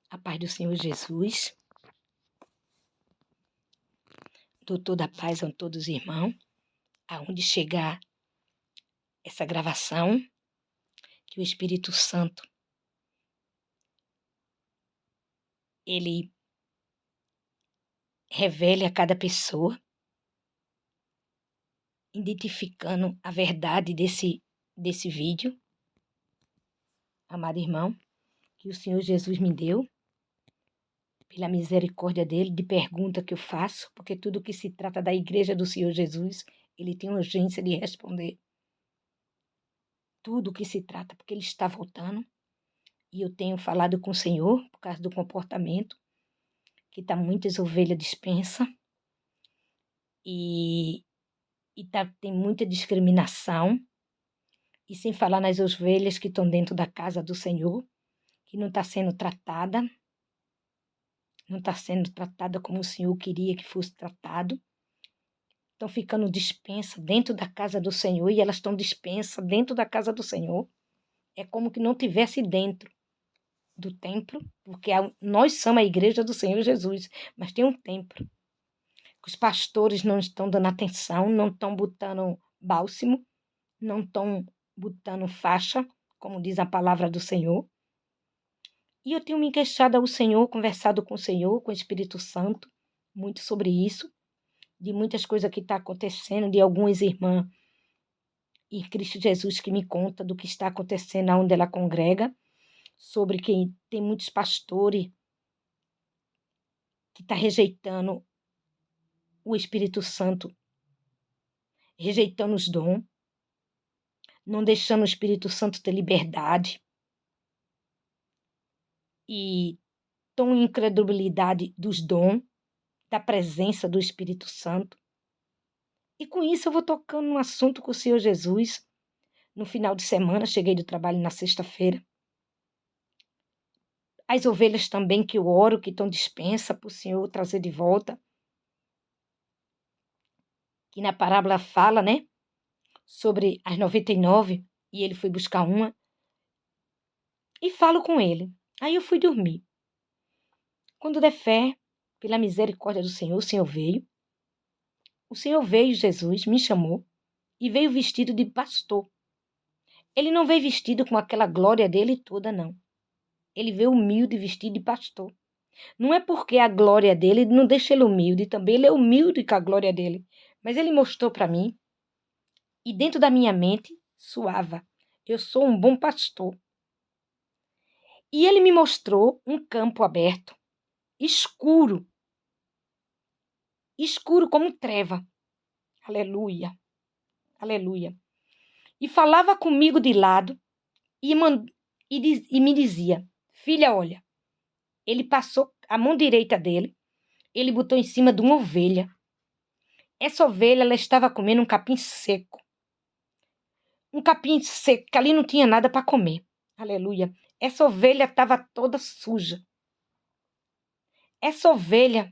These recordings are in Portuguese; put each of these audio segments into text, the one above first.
A paz do Senhor Jesus, doutor da paz a todos os irmãos, aonde chegar essa gravação, que o Espírito Santo, ele revele a cada pessoa, identificando a verdade desse vídeo, amado irmão, que o Senhor Jesus me deu, pela misericórdia dele, de pergunta que eu faço, porque tudo que se trata da igreja do Senhor Jesus, ele tem urgência de responder. Tudo que se trata, porque ele está voltando, e eu tenho falado com o Senhor, por causa do comportamento, que está muitas ovelhas dispensa, e tem muita discriminação, e sem falar nas ovelhas que estão dentro da casa do Senhor, que não está sendo tratada, não está sendo tratada como o Senhor queria que fosse tratado. Estão ficando dispensa dentro da casa do Senhor, e elas estão dispensas dentro da casa do Senhor. É como que não tivesse dentro do templo, porque nós somos a igreja do Senhor Jesus, mas tem um templo. Os pastores não estão dando atenção, não estão botando bálsamo, não estão botando faixa, como diz a palavra do Senhor. E eu tenho me queixado ao Senhor, conversado com o Senhor, com o Espírito Santo, muito sobre isso, de muitas coisas que está acontecendo, de algumas irmãs em Cristo Jesus que me conta do que está acontecendo onde ela congrega, sobre que tem muitos pastores que estão rejeitando o Espírito Santo, rejeitando os dons, não deixando o Espírito Santo ter liberdade, e tão incredulidade dos dons, da presença do Espírito Santo. E com isso eu vou tocando um assunto com o Senhor Jesus. No final de semana, cheguei do trabalho na sexta-feira. As ovelhas também que eu oro, que estão dispensa para o Senhor trazer de volta. Que na parábola fala, né? Sobre as 99, e ele foi buscar uma. E falo com ele. Aí eu fui dormir. Quando der fé, pela misericórdia do Senhor, o Senhor veio. O Senhor veio, Jesus, me chamou, e veio vestido de pastor. Ele não veio vestido com aquela glória dele toda, não. Ele veio humilde, vestido de pastor. Não é porque a glória dele não deixa ele humilde, também ele é humilde com a glória dele. Mas ele mostrou para mim, e dentro da minha mente, soava: eu sou um bom pastor. E ele me mostrou um campo aberto, escuro, escuro como treva. Aleluia, aleluia. E falava comigo de lado e me dizia: filha, olha, ele passou a mão direita dele, ele botou em cima de uma ovelha. Essa ovelha, ela estava comendo um capim seco. Um capim seco, que ali não tinha nada para comer. Aleluia. Essa ovelha estava toda suja. Essa ovelha,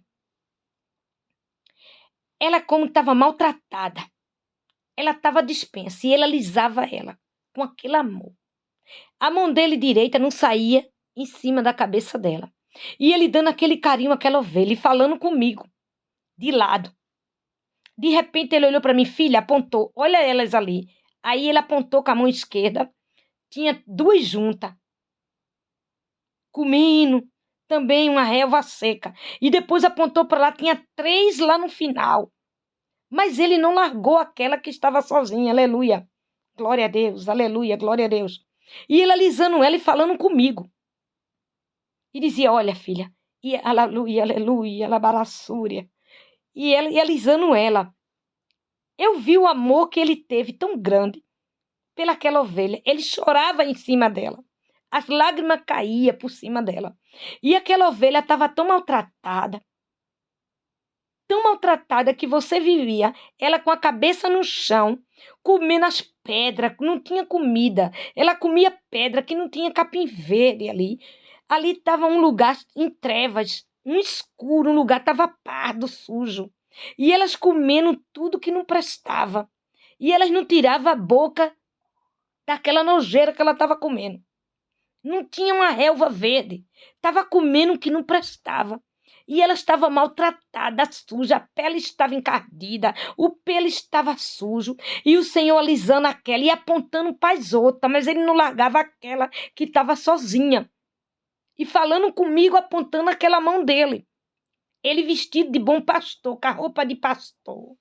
ela como estava maltratada, ela estava dispensa, e ele alisava ela com aquele amor. A mão dele direita não saía em cima da cabeça dela. E ele dando aquele carinho àquela ovelha e falando comigo, de lado. De repente ele olhou para mim: filha, apontou, olha elas ali. Aí ele apontou com a mão esquerda, tinha duas juntas, comendo, também uma relva seca. E depois apontou para lá, tinha 3 lá no final. Mas ele não largou aquela que estava sozinha, aleluia. Glória a Deus, aleluia, glória a Deus. E ele alisando ela e falando comigo. E dizia: olha, filha, e aleluia, aleluia, alabaraçúria. E ele alisando ela. Eu vi o amor que ele teve tão grande pelaquela ovelha. Ele chorava em cima dela. As lágrimas caíam por cima dela. E aquela ovelha estava tão maltratada que você vivia ela com a cabeça no chão, comendo as pedras, não tinha comida. Ela comia pedra, que não tinha capim verde ali. Ali estava um lugar em trevas, um escuro, um lugar estava pardo, sujo. E elas comendo tudo que não prestava. E elas não tiravam a boca daquela nojeira que ela estava comendo. não tinha uma relva verde, estava comendo o que não prestava. E ela estava maltratada, suja, a pele estava encardida, o pelo estava sujo, e o Senhor alisando aquela e apontando para as outras, mas ele não largava aquela que estava sozinha. E falando comigo, apontando aquela mão dele. Ele vestido de bom pastor, com a roupa de pastor.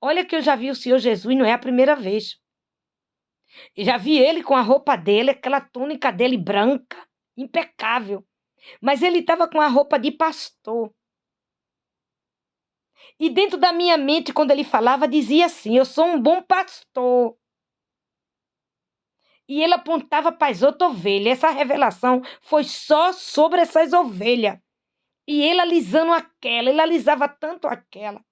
Olha que eu já vi o Senhor Jesus, não é a primeira vez. Eu já vi ele com a roupa dele, aquela túnica dele branca, impecável. Mas ele estava com a roupa de pastor. E dentro da minha mente, quando ele falava, dizia assim, eu sou um bom pastor. E ele apontava para as outras ovelhas. Essa revelação foi só sobre essas ovelhas. E ele alisando aquela, ele alisava tanto aquela,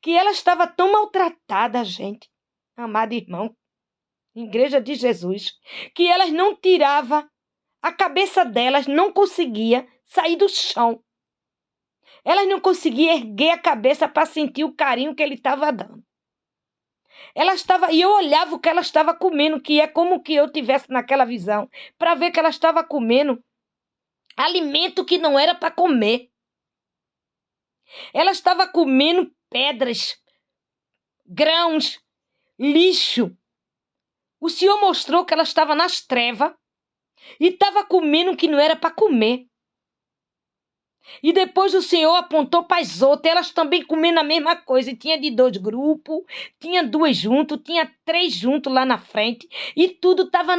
que ela estava tão maltratada, gente, amado irmão, Igreja de Jesus, que elas não tiravam, a cabeça delas não conseguia sair do chão. Elas não conseguiam erguer a cabeça para sentir o carinho que ele estava dando. E eu olhava o que ela estava comendo, que é como que eu tivesse naquela visão, para ver que ela estava comendo alimento que não era para comer. Ela estava comendo pedras, grãos, lixo. O Senhor mostrou que ela estava nas trevas e estava comendo o que não era para comer. E depois o Senhor apontou para as outras, elas também comendo a mesma coisa. E tinha de 2 grupos, tinha 2 juntos, tinha 3 juntos lá na frente. E tudo estava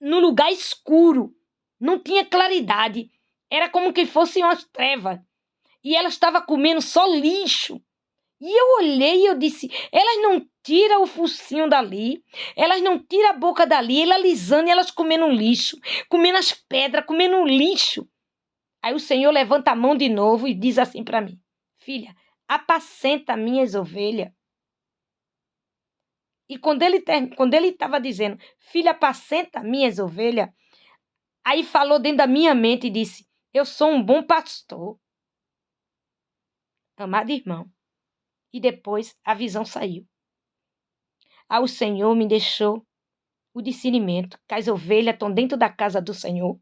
no lugar escuro. Não tinha claridade. Era como que fossem umas trevas. E ela estava comendo só lixo. E eu olhei e eu disse, elas não tiram o focinho dali, elas não tiram a boca dali, ela alisando e elas comendo lixo, comendo as pedras, comendo lixo. Aí o Senhor levanta a mão de novo e diz assim para mim, filha, apacenta minhas ovelhas. E quando ele estava dizendo, filha, apacenta minhas ovelhas, aí falou dentro da minha mente e disse, eu sou um bom pastor. Amado irmão. E depois a visão saiu. Aí o Senhor me deixou o discernimento que as ovelhas estão dentro da casa do Senhor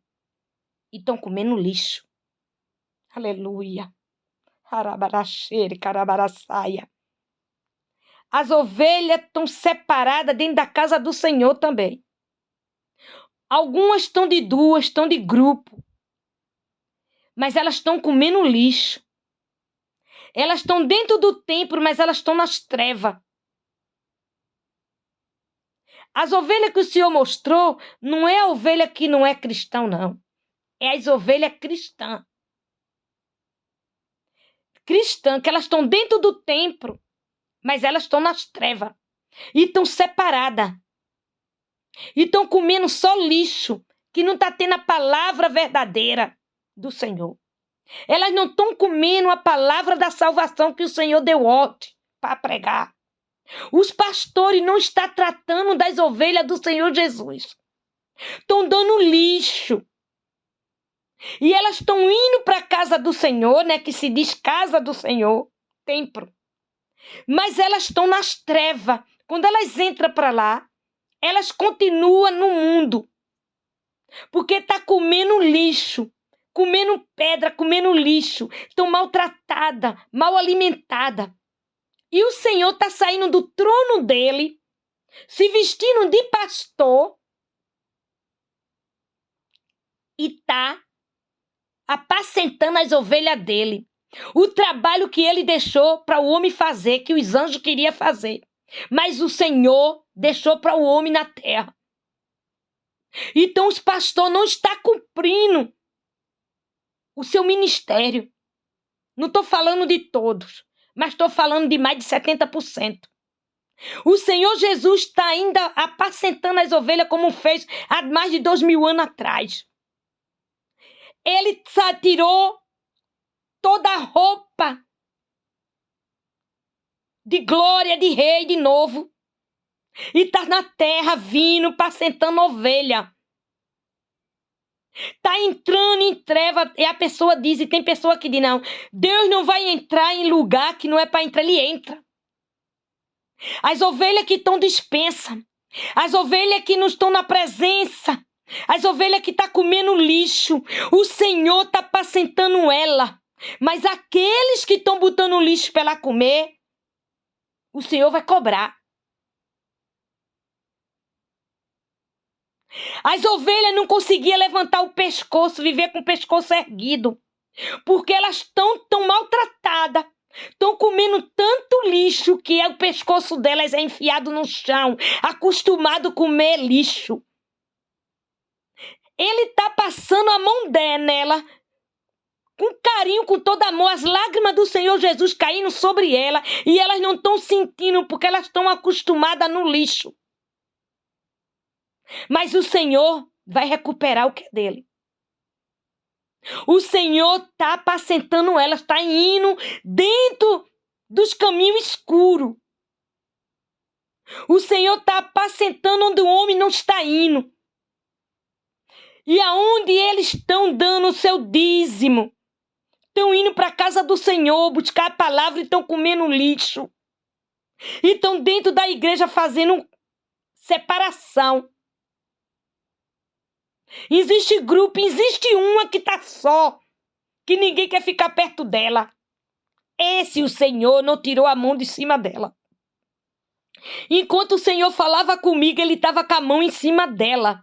e estão comendo lixo. Aleluia. Harabaraxere, carabaraçaia. As ovelhas estão separadas dentro da casa do Senhor também. Algumas estão de 2, estão de grupo. Mas elas estão comendo lixo. Elas estão dentro do templo, mas elas estão nas trevas. As ovelhas que o Senhor mostrou não é a ovelha que não é cristão, não. É as ovelhas cristãs. Cristã, que elas estão dentro do templo, mas elas estão nas trevas. E estão separadas. E estão comendo só lixo, que não está tendo a palavra verdadeira do Senhor. Elas não estão comendo a palavra da salvação que o Senhor deu ordem para pregar. Os pastores não estão tratando das ovelhas do Senhor Jesus. Estão dando lixo. E elas estão indo para a casa do Senhor, né, que se diz casa do Senhor, templo. Mas elas estão nas trevas. Quando elas entram para lá, elas continuam no mundo. Porque está comendo lixo, comendo pedra, comendo lixo. Estão maltratadas, mal alimentadas. E o Senhor está saindo do trono dele, se vestindo de pastor e está apacentando as ovelhas dele. O trabalho que ele deixou para o homem fazer, que os anjos queriam fazer. Mas o Senhor deixou para o homem na terra. Então os pastores não estão cumprindo o seu ministério. Não estou falando de todos, mas estou falando de mais de 70%. O Senhor Jesus está ainda apacentando as ovelhas como fez há mais de 2000 anos atrás. Ele tirou toda a roupa de glória de rei de novo. E está na terra vindo, apacentando ovelha. Está entrando em treva. E a pessoa diz, e tem pessoa que diz, não, Deus não vai entrar em lugar que não é para entrar, ele entra. As ovelhas que estão dispensas, As ovelhas que não estão na presença, as ovelhas que estão comendo lixo, o Senhor está apacentando ela. Mas aqueles que estão botando lixo para ela comer, o Senhor vai cobrar. As ovelhas não conseguiam levantar o pescoço, viver com o pescoço erguido, porque elas estão tão maltratadas, estão comendo tanto lixo que o pescoço delas é enfiado no chão, acostumado a comer lixo. Ele está passando a mão nela, com carinho, com todo amor, as lágrimas do Senhor Jesus caindo sobre ela, e elas não estão sentindo, porque elas estão acostumadas no lixo. Mas o Senhor vai recuperar o que é dele. O Senhor está apacentando elas, está indo dentro dos caminhos escuros. O Senhor está apacentando onde o homem não está indo. E aonde eles estão dando o seu dízimo, estão indo para a casa do Senhor buscar a palavra e estão comendo lixo. E estão dentro da igreja fazendo separação. Existe grupo, existe uma que está só, que ninguém quer ficar perto dela. Esse o Senhor não tirou a mão de cima dela. Enquanto o Senhor falava comigo, ele estava com a mão em cima dela.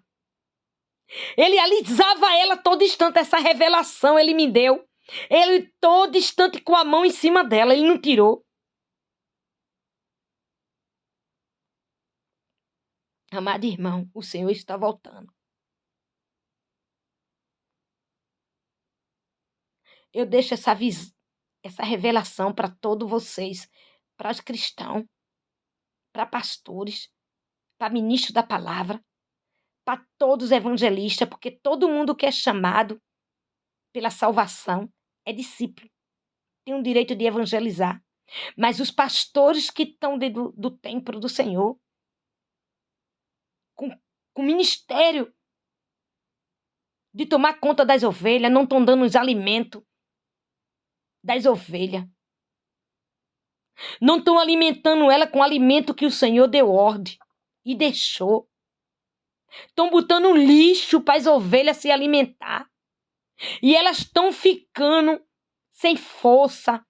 Ele alisava ela todo instante, essa revelação ele me deu. Ele todo instante com a mão em cima dela, ele não tirou. Amado irmão, o Senhor está voltando. Eu deixo essa revelação para todos vocês, para os cristãos, para pastores, para ministros da palavra, para todos os evangelistas, porque todo mundo que é chamado pela salvação é discípulo, tem o direito de evangelizar. Mas os pastores que estão dentro do templo do Senhor, com ministério de tomar conta das ovelhas, não estão dando os alimentos das ovelhas. Não estão alimentando ela com o alimento que o Senhor deu ordem e deixou. Estão botando lixo para as ovelhas se alimentar. E elas estão ficando sem força.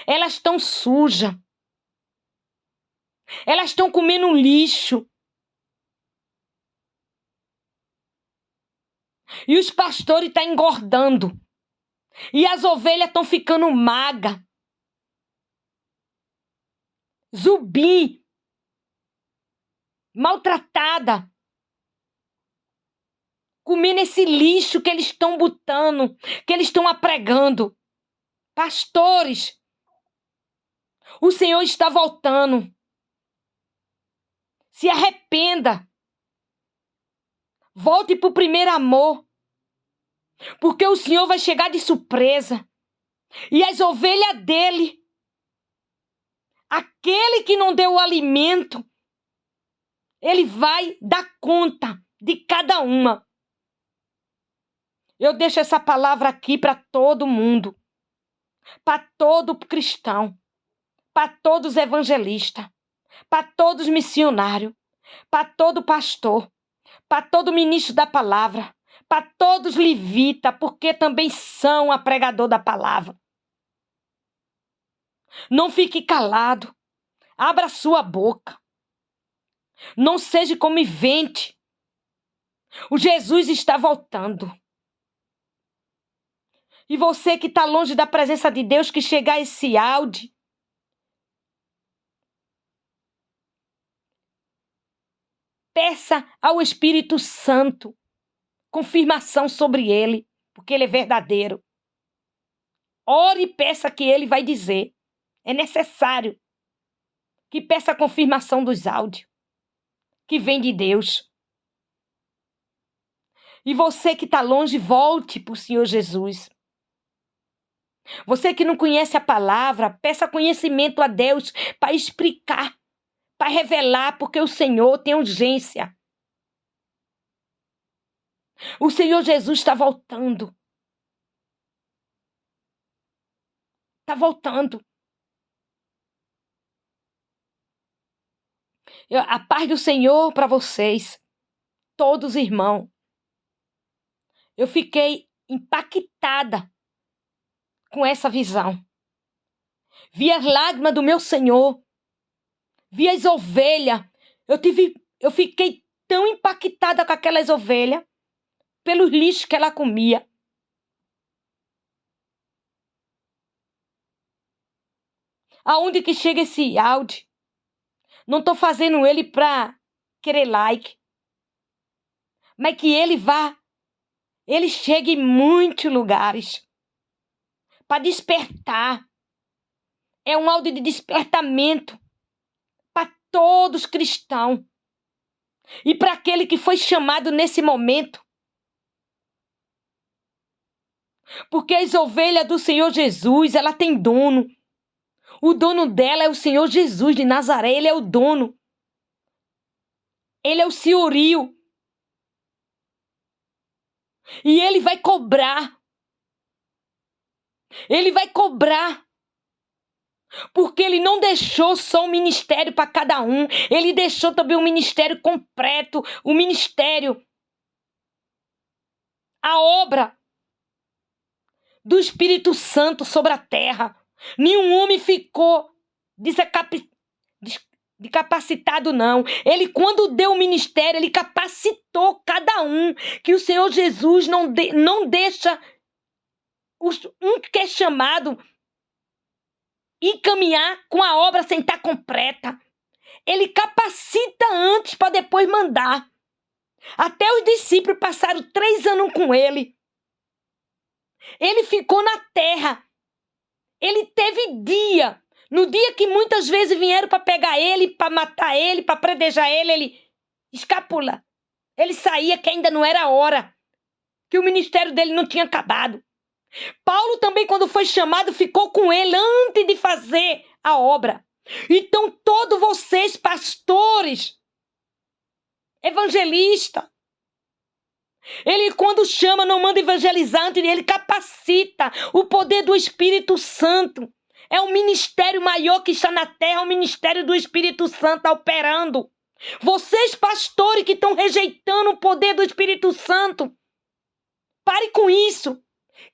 Elas estão sujas. Elas estão comendo lixo. E os pastores estão engordando. E as ovelhas estão ficando magras. Zumbi. Maltratada. Comendo esse lixo que eles estão botando, que eles estão apregando. Pastores, o Senhor está voltando. Se arrependa. Volte para o primeiro amor. Porque o Senhor vai chegar de surpresa. E as ovelhas dele, aquele que não deu o alimento, ele vai dar conta de cada uma. Eu deixo essa palavra aqui para todo mundo. Para todo cristão. Para todos os evangelistas. Para todos os missionários. Para todo pastor. Para todo ministro da palavra. Para todos levitas, porque também são a pregador da palavra. Não fique calado. Abra sua boca. Não seja como invente. O Jesus está voltando. E você que está longe da presença de Deus, que chegar esse áudio, peça ao Espírito Santo confirmação sobre ele, porque ele é verdadeiro. Ore e peça que ele vai dizer. É necessário que peça a confirmação dos áudios, que vem de Deus. E você que está longe, volte para o Senhor Jesus. Você que não conhece a palavra, peça conhecimento a Deus para explicar, para revelar, porque o Senhor tem urgência. O Senhor Jesus está voltando. Está voltando. A paz do Senhor para vocês, todos irmãos. Eu fiquei impactada com essa visão. Vi as lágrimas do meu Senhor. Vi as ovelhas. Eu fiquei tão impactada com aquelas ovelhas, pelos lixos que ela comia. Aonde que chega esse áudio? Não estou fazendo ele para querer like, mas que ele chegue em muitos lugares para despertar. É um áudio de despertamento para todos os cristãos e para aquele que foi chamado nesse momento. Porque as ovelhas do Senhor Jesus, ela tem dono. O dono dela é o Senhor Jesus de Nazaré, ele é o dono. Ele é o senhorio. E ele vai cobrar. Ele vai cobrar. Porque ele não deixou só um ministério para cada um. Ele deixou também um ministério completo. O ministério. A obra do Espírito Santo sobre a terra. Nenhum homem ficou decapacitado, não. Ele, quando deu o ministério, ele capacitou cada um. Que o Senhor Jesus não deixa um que é chamado encaminhar com a obra sem estar completa. Ele capacita antes para depois mandar. Até os discípulos passaram 3 anos com ele. Ele ficou na terra. Ele teve dia. No dia que muitas vezes vieram para pegar ele, para matar ele, para predejar ele escapula. Ele saía que ainda não era a hora. Que o ministério dele não tinha acabado. Paulo também, quando foi chamado, ficou com ele antes de fazer a obra. Então, todos vocês, pastores, evangelistas, ele, quando chama, não manda evangelizar antes, ele capacita o poder do Espírito Santo. É um ministério maior que está na terra, é o ministério do Espírito Santo operando. Vocês, pastores, que estão rejeitando o poder do Espírito Santo, pare com isso.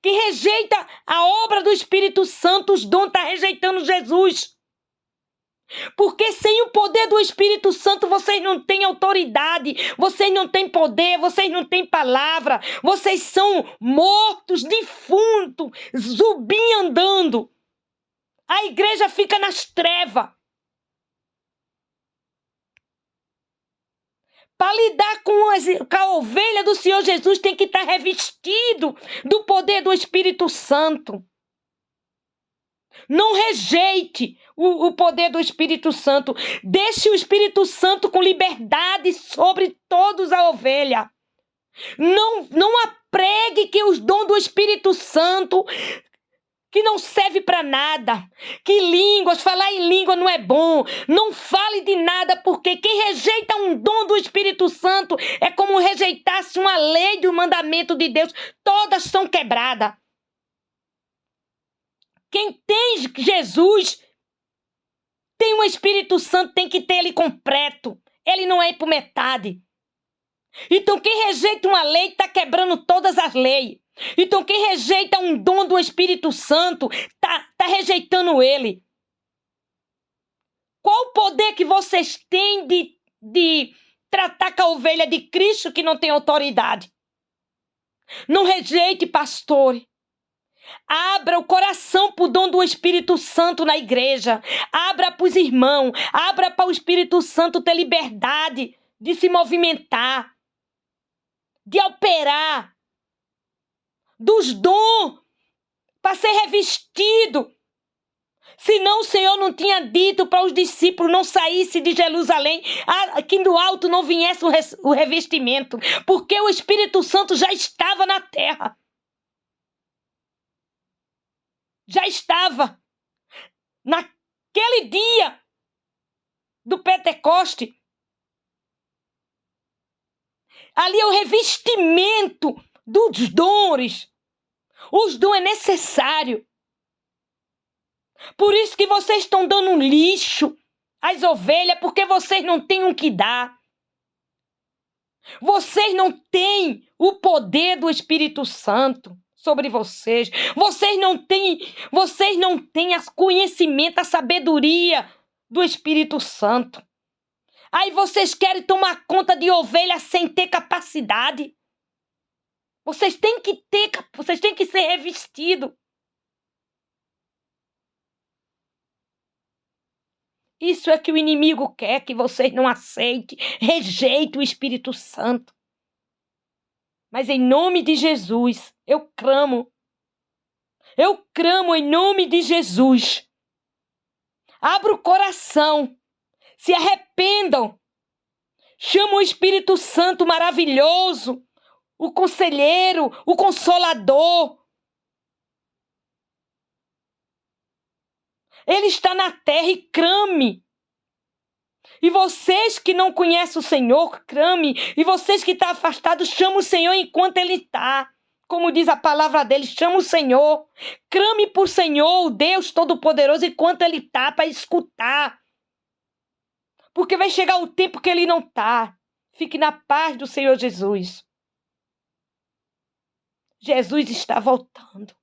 Que rejeita a obra do Espírito Santo, os dons, está rejeitando Jesus. Porque sem o poder do Espírito Santo, vocês não têm autoridade, vocês não têm poder, vocês não têm palavra, vocês são mortos, defuntos, zumbi andando. A igreja fica nas trevas. Para lidar com a ovelha do Senhor Jesus, tem que estar revestido do poder do Espírito Santo. Não rejeite o poder do Espírito Santo. Deixe o Espírito Santo com liberdade sobre todos a ovelha. Não apregue que os dons do Espírito Santo, que não serve para nada, que línguas, falar em língua não é bom, não fale de nada, porque quem rejeita um dom do Espírito Santo é como rejeitasse uma lei do mandamento de Deus, todas são quebradas. Quem tem Jesus, tem um Espírito Santo, tem que ter ele completo, ele não é por metade. Então quem rejeita uma lei está quebrando todas as leis. Então quem rejeita um dom do Espírito Santo tá rejeitando ele. Qual o poder que vocês têm de tratar com a ovelha de Cristo que não tem autoridade? Não rejeite, pastor. Abra o coração para o dom do Espírito Santo na igreja. Abra para os irmãos. Abra para o Espírito Santo ter liberdade de se movimentar, de operar, dos dons, para ser revestido. Senão o Senhor não tinha dito para os discípulos não saíssem de Jerusalém, que do alto não viesse o revestimento, porque o Espírito Santo já estava na terra. Já estava. Naquele dia do Pentecoste, ali é o revestimento dos dons. Os dons é necessário. Por isso que vocês estão dando um lixo as ovelhas porque vocês não têm o que dar. Vocês não têm o poder do Espírito Santo sobre vocês. Vocês não têm o conhecimento, a sabedoria do Espírito Santo. Aí vocês querem tomar conta de ovelha sem ter capacidade. Vocês têm que ser revestidos. Isso é que o inimigo quer, que vocês não aceitem, rejeitem o Espírito Santo. Mas em nome de Jesus, eu clamo em nome de Jesus. Abra o coração, se arrependam, chama o Espírito Santo maravilhoso, o conselheiro, o consolador. Ele está na terra e clame. E vocês que não conhecem o Senhor, clame. E vocês que estão afastados, chama o Senhor enquanto Ele está. Como diz a palavra dele, chama o Senhor. Clame por Senhor, o Deus Todo-Poderoso, enquanto Ele está, para escutar. Porque vai chegar o tempo que Ele não está. Fique na paz do Senhor Jesus. Jesus está voltando.